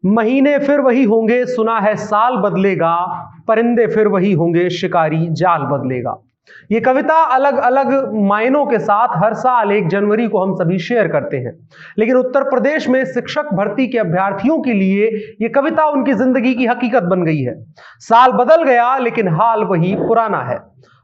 महीने फिर वही होंगे, सुना है साल बदलेगा, परिंदे फिर वही होंगे, शिकारी जाल बदलेगा। ये कविता अलग अलग मायनों के साथ हर साल 1 जनवरी को हम सभी शेयर करते हैं, लेकिन उत्तर प्रदेश में शिक्षक भर्ती के अभ्यर्थियों के लिए ये कविता उनकी जिंदगी की हकीकत बन गई है। साल बदल गया लेकिन हाल वही पुराना है।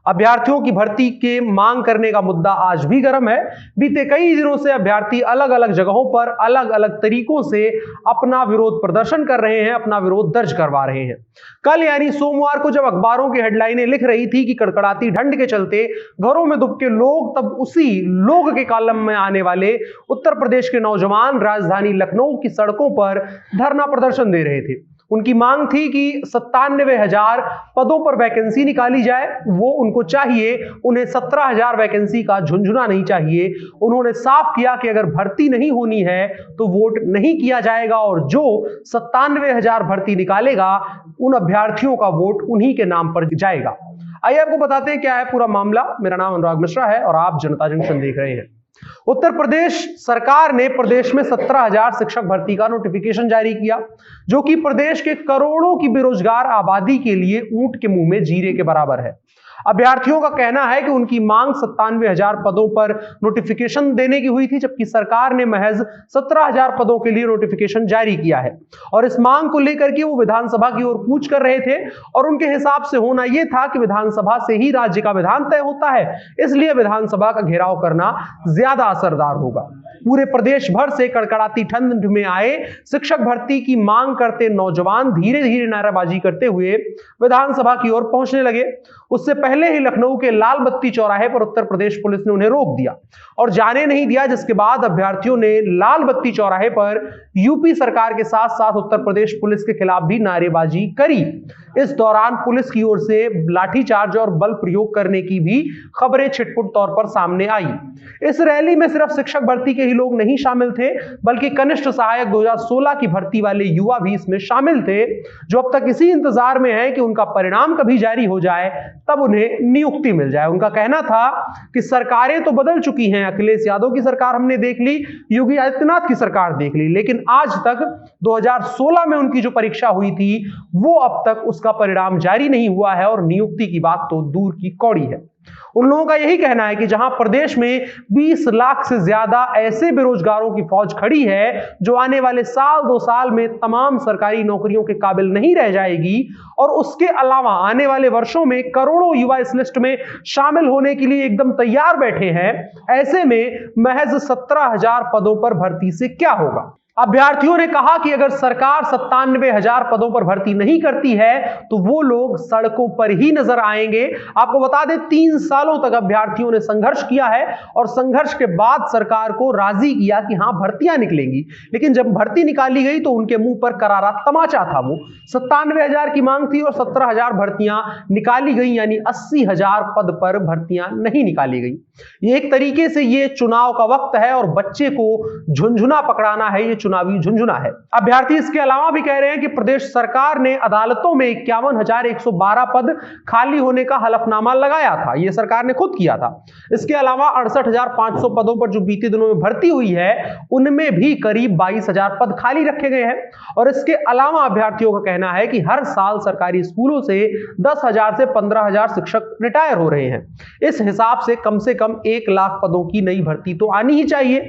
अभ्यर्थियों की भर्ती के मांग करने का मुद्दा आज भी गर्म है। बीते कई दिनों से अभ्यर्थी अलग अलग जगहों पर अलग अलग तरीकों से अपना विरोध प्रदर्शन कर रहे हैं, अपना विरोध दर्ज करवा रहे हैं। कल यानी सोमवार को जब अखबारों की हेडलाइनें लिख रही थी कि कड़कड़ाती ठंड के चलते घरों में दुबके लोग, तब उसी लोग के कॉलम में आने वाले उत्तर प्रदेश के नौजवान राजधानी लखनऊ की सड़कों पर धरना प्रदर्शन दे रहे थे। उनकी मांग थी कि 97,000 पदों पर वैकेंसी निकाली जाए। वो उनको चाहिए, उन्हें 17,000 वैकेंसी का झुंझुना नहीं चाहिए। उन्होंने साफ किया कि अगर भर्ती नहीं होनी है तो वोट नहीं किया जाएगा और जो 97,000 भर्ती निकालेगा उन अभ्यर्थियों का वोट उन्हीं के नाम पर जाएगा। आइए आपको बताते हैं क्या है पूरा मामला। मेरा नाम अनुराग मिश्रा है और आप जनता जंक्शन देख रहे हैं। उत्तर प्रदेश सरकार ने प्रदेश में 17,000 शिक्षक भर्ती का नोटिफिकेशन जारी किया, जो कि प्रदेश के करोड़ों की बेरोजगार आबादी के लिए ऊंट के मुंह में जीरे के बराबर है। अभ्यर्थियों का कहना है कि उनकी मांग 97,000 पदों पर नोटिफिकेशन देने की हुई थी, जबकि सरकार ने महज 17,000 पदों के लिए नोटिफिकेशन जारी किया है और इस मांग को लेकर के वो विधानसभा की ओर कूच कर रहे थे और उनके हिसाब से होना यह था कि विधानसभा से ही राज्य का विधान तय होता है, इसलिए विधानसभा का घेराव करना ज्यादा असरदार होगा। पूरे प्रदेश भर से कड़कड़ाती ठंड में आए शिक्षक भर्ती की मांग करते नौजवान धीरे धीरे नारेबाजी करते हुए विधानसभा की ओर पहुंचने लगे। उससे पहले ही लखनऊ के लाल बत्ती चौराहे पर उत्तर प्रदेश पुलिस ने उन्हें रोक दिया और जाने नहीं दिया, जिसके बाद अभ्यर्थियों ने लाल बत्ती चौराहे पर यूपी सरकार के साथ साथ उत्तर प्रदेश पुलिस के खिलाफ भी नारेबाजी करी। इस दौरान पुलिस की ओर से लाठीचार्ज और बल प्रयोग करने की भी खबरें छिटपुट तौर पर सामने आई। इस रैली में सिर्फ शिक्षक भर्ती के ही लोग नहीं शामिल थे, बल्कि कनिष्ठ सहायक 2016 की भर्ती वाले युवा भी इसमें शामिल थे, जो अब तक इसी इंतजार में है कि उनका परिणाम कभी जारी हो जाए तब उन्हें नियुक्ति मिल जाए। उनका कहना था कि सरकारें तो बदल चुकी हैं, अखिलेश यादव की सरकार हमने देख ली, योगी आदित्यनाथ की सरकार देख ली, लेकिन आज तक 2016 में उनकी जो परीक्षा हुई थी वो अब तक उसका परिणाम जारी नहीं हुआ है और नियुक्ति की बात तो दूर की कौड़ी है। उन लोगों का यही कहना है कि जहां प्रदेश में 20 लाख से ज्यादा ऐसे बेरोजगारों की फौज खड़ी है जो आने वाले साल 2 साल में तमाम सरकारी नौकरियों के काबिल नहीं रह जाएगी और उसके अलावा आने वाले वर्षों में करोड़ों युवा इस लिस्ट में शामिल होने के लिए एकदम तैयार बैठे हैं, ऐसे में महज 17,000 पदों पर भर्ती से क्या होगा। अभ्यर्थियों ने कहा कि अगर सरकार 97,000 पदों पर भर्ती नहीं करती है तो वो लोग सड़कों पर ही नजर आएंगे। आपको बता दें 3 सालों तक अभ्यर्थियों ने संघर्ष किया है और संघर्ष के बाद सरकार को राजी किया कि हां भर्तियां निकलेंगी, लेकिन जब भर्ती निकाली गई तो उनके मुंह पर करारा तमाचा था। वो 97,000 की मांग थी और 17,000 भर्तियां निकाली गई, यानी 80,000 पद पर भर्तियां नहीं निकाली गई। ये एक तरीके से ये चुनाव का वक्त है और बच्चे को झुंझुना पकड़ाना है, ये चुनावी झुंझुना है। अभ्यर्थी इसके अलावा भी कह रहे हैं कि प्रदेश सरकार ने अदालतों में 51,112 पद खाली होने का हलफनामा लगाया था, यह सरकार ने खुद किया था। इसके अलावा 68,500 पदों पर जो बीते दिनों में भर्ती हुई है उनमें भी करीब 22,000 पद खाली रखे गए हैं और इसके अलावा अभ्यर्थियों का कहना है कि हर साल सरकारी स्कूलों से 10,000 से 15,000 शिक्षक रिटायर हो रहे हैं। इस हिसाब से कम 1 लाख पदों की नई भर्ती तो आनी ही चाहिए।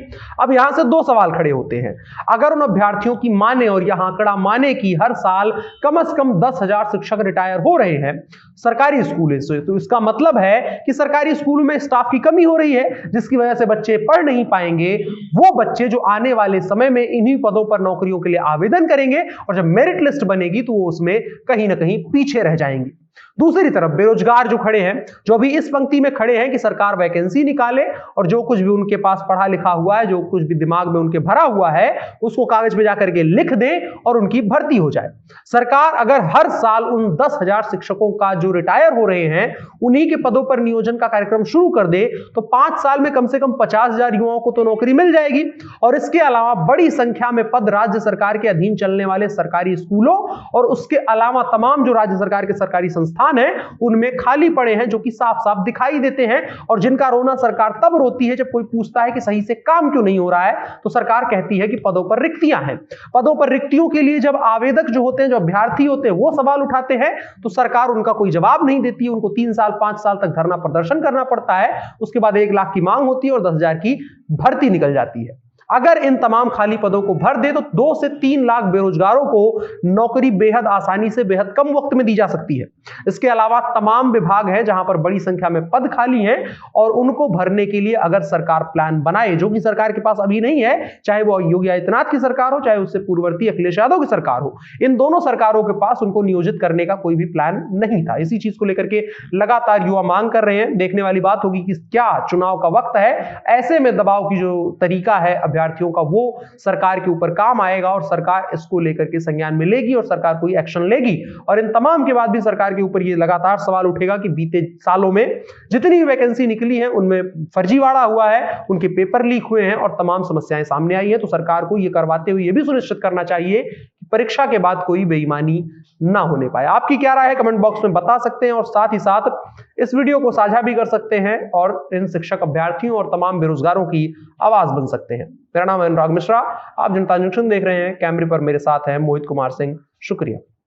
अब यहां से 2 सवाल खड़े होते हैं। अगर उन अभ्यर्थियों की माने और यह आंकड़ा माने कि हर साल कम से कम 10,000 शिक्षक रिटायर हो रहे हैं सरकारी स्कूलों से, तो इसका मतलब है कि सरकारी स्कूलों में स्टाफ की कमी हो रही है, जिसकी वजह से बच्चे पढ़ नहीं पाएंगे। वो बच्चे जो आने वाले समय में इन्हीं पदों पर नौकरियों के लिए आवेदन करेंगे और जब मेरिट लिस्ट बनेगी तो वो उसमें कहीं ना कहीं पीछे रह जाएंगे। दूसरी तरफ बेरोजगार जो खड़े हैं, जो अभी इस पंक्ति में खड़े हैं कि सरकार वैकेंसी निकाले और जो कुछ भी उनके पास पढ़ा लिखा हुआ है, जो कुछ भी दिमाग में उनके भरा हुआ है, उसको कागज पे जाकर के लिख दें और उनकी भर्ती हो जाए। सरकार अगर हर साल उन 10,000 शिक्षकों का जो रिटायर हो रहे हैं उन्हीं के पदों पर नियोजन का कार्यक्रम शुरू कर दे तो 5 साल में कम से कम 50,000 युवाओं को तो नौकरी मिल जाएगी और इसके अलावा बड़ी संख्या में पद राज्य सरकार के अधीन चलने वाले सरकारी स्कूलों और उसके अलावा तमाम जो राज्य सरकार के सरकारी संस्थान है उनमें खाली पड़े हैं, जो कि साफ साफ दिखाई देते हैं, और जिनका रोना सरकार तब रोती है जब कोई पूछता है कि सही से काम क्यों नहीं हो रहा है, तो सरकार कहती है कि पदों पर रिक्तियां हैं। पदों पर रिक्तियों के लिए जब आवेदक जो होते हैं, जो अभ्यर्थी होते हैं, वो सवाल उठाते हैं तो सरकार उनका कोई जवाब नहीं देती है। उनको 3 साल 5 साल तक धरना प्रदर्शन करना पड़ता है। उसके बाद 1 लाख की मांग होती है और 10,000 की भर्ती निकल जाती है। अगर इन तमाम खाली पदों को भर दे तो 2 से 3 लाख बेरोजगारों को नौकरी बेहद आसानी से बेहद कम वक्त में दी जा सकती है। इसके अलावा तमाम विभाग है जहां पर बड़ी संख्या में पद खाली हैं, और उनको भरने के लिए अगर सरकार प्लान बनाए, जो कि सरकार के पास अभी नहीं है, चाहे वो योगी आदित्यनाथ की सरकार हो, चाहे उससे पूर्ववर्ती अखिलेश यादव की सरकार हो, इन दोनों सरकारों के पास उनको नियोजित करने का कोई भी प्लान नहीं था। इसी चीज को लेकर के लगातार युवा मांग कर रहे हैं। देखने वाली बात होगी कि क्या चुनाव का वक्त है, ऐसे में दबाव की जो तरीका है अभ्यर्थियों का, वो सरकार के ऊपर काम आएगा और सरकार इसको लेकर के संज्ञान में लेगी और सरकार कोई एक्शन लेगी। और इन तमाम के बाद भी सरकार के ऊपर ये लगातार सवाल उठेगा कि बीते सालों में जितनी वैकेंसी निकली है उनमें फर्जीवाड़ा हुआ है, उनके पेपर लीक हुए हैं और तमाम समस्याएं सामने आई है। तो सरकार को ये करवाते हुए ये भी सुनिश्चित करना चाहिए कि परीक्षा के बाद कोई बेईमानी ना होने पाए। आपकी क्या राय है कमेंट बॉक्स में बता सकते हैं, और साथ ही साथ इस वीडियो को साझा भी कर सकते हैं और इन शिक्षक अभ्यर्थियों और तमाम बेरोजगारों की आवाज बन सकते हैं। मेरा नाम है अनुराग मिश्रा, आप जनता जंक्शन देख रहे हैं। कैमरे पर मेरे साथ हैं मोहित कुमार सिंह। शुक्रिया।